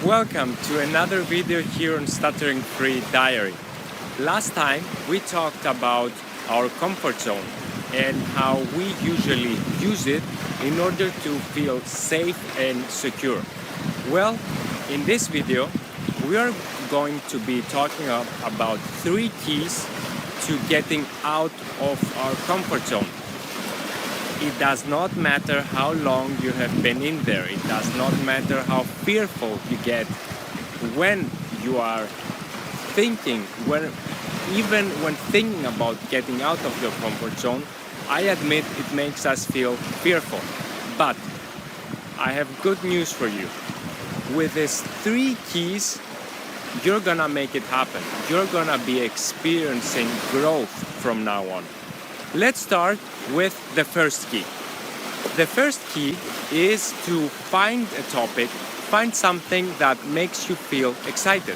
Welcome to another video here on Stutteringfreediary. Last time we talked about our comfort zone and how we usually use it in order to feel safe and secure. Well, in this video we are going to be talking about 3 keys to getting out of our comfort zone. It does not matter how long you have been in there. It does not matter how fearful you get when you are thinking, even when thinking about getting out of your comfort zone. I admit it makes us feel fearful. But I have good news for you. With these 3 keys, you're gonna make it happen. You're gonna be experiencing growth from now on. Let's start with the first key. The first key is to find a topic, find something that makes you feel excited.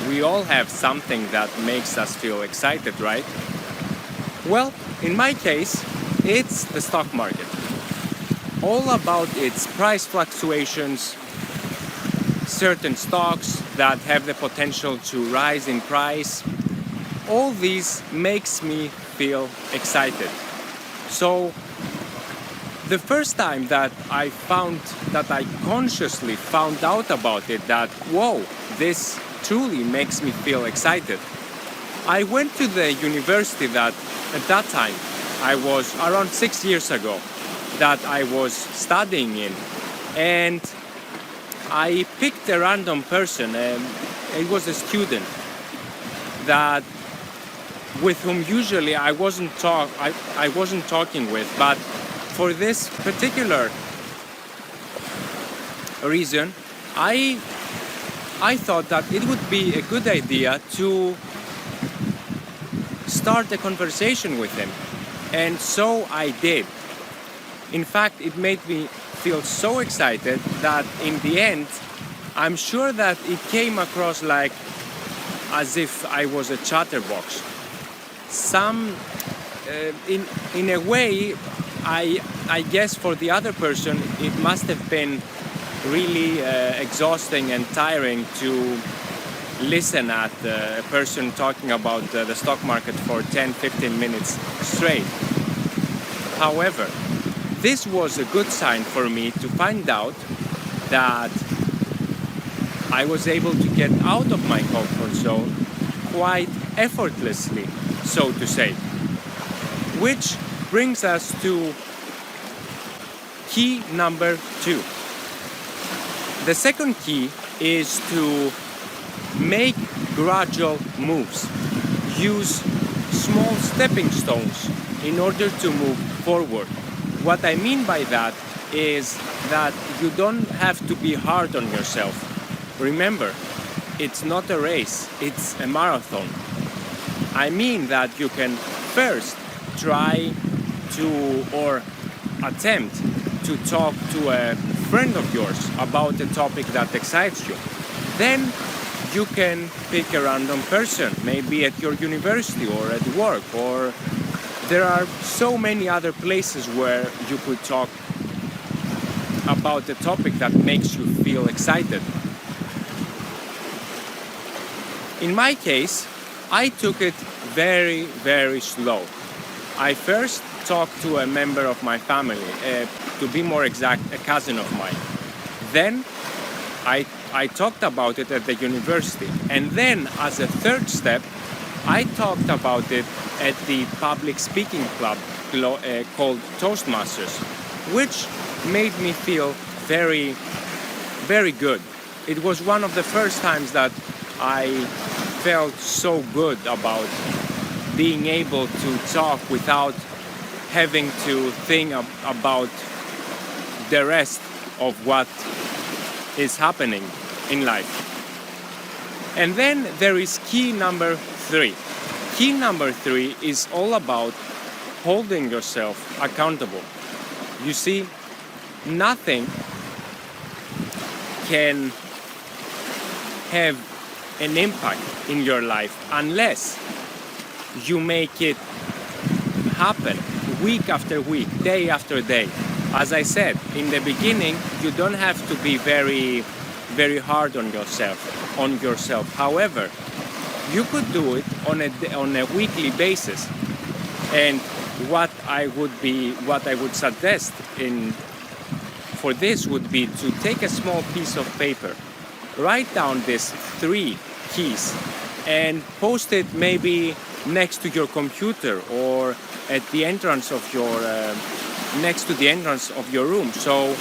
We all have something that makes us feel excited, right? Well, in my case, it's the stock market. All about its price fluctuations, certain stocks that have the potential to rise in price. All these makes me feel excited. So the first time that I consciously found out about it, that whoa, this truly makes me feel excited, I went to the university that at that time I was around 6 years ago that I was studying in, and I picked a random person. It was a student that with whom usually I wasn't talking with, but for this particular reason, I thought that it would be a good idea to start a conversation with him, and so I did. In fact, it made me feel so excited that in the end, I'm sure that it came across like as if I was a chatterbox. In a way, I guess for the other person it must have been really exhausting and tiring to listen at a person talking about the stock market for 10-15 minutes straight. However, this was a good sign for me to find out that I was able to get out of my comfort zone quite effortlessly, so to say. Which brings us to key number 2. The second key is to make gradual moves. Use small stepping stones in order to move forward. What I mean by that is that you don't have to be hard on yourself. Remember, it's not a race, it's a marathon. I mean that you can first try to or attempt to talk to a friend of yours about a topic that excites you. Then you can pick a random person, maybe at your university or at work, or there are so many other places where you could talk about a topic that makes you feel excited. In my case, I took it very, very slow. I first talked to a member of my family, to be more exact, a cousin of mine. Then I talked about it at the university. And then as a third step, I talked about it at the public speaking club called Toastmasters, which made me feel very, very good. It was one of the first times that I felt so good about being able to talk without having to think about the rest of what is happening in life. And then there is key number 3. Key number 3 is all about holding yourself accountable. You see, nothing can have an impact in your life unless you make it happen week after week, day after day. As I said in the beginning, you don't have to be very very hard on yourself. However, you could do it on a weekly basis. And what I would suggest for this would be to take a small piece of paper, write down these 3 keys, and post it maybe next to your computer or at the entrance of next to the entrance of your room. So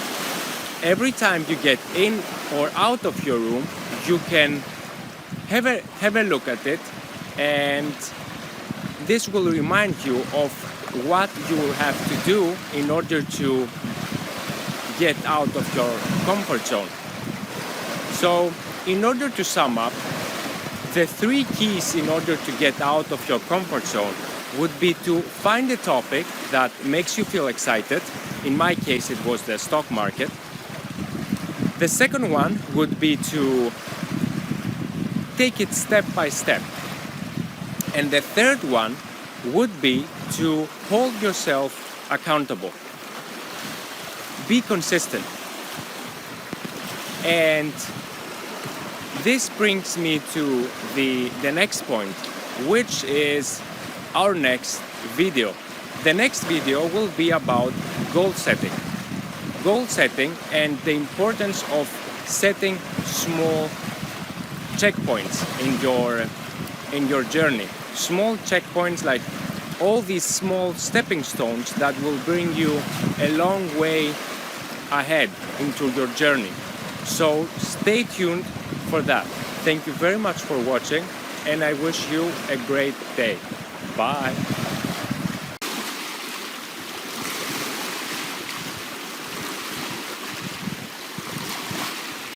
every time you get in or out of your room, you can have a look at it, and this will remind you of what you will have to do in order to get out of your comfort zone. So in order to sum up, the 3 keys in order to get out of your comfort zone would be to find a topic that makes you feel excited. In my case, it was the stock market. The second one would be to take it step by step. And the third one would be to hold yourself accountable. Be consistent. And this brings me to the next point, which is our next video. The next video will be about goal setting. Goal setting and the importance of setting small checkpoints in your journey. Small checkpoints, like all these small stepping stones that will bring you a long way ahead into your journey. So stay tuned for that. Thank you very much for watching, and I wish you a great day. Bye.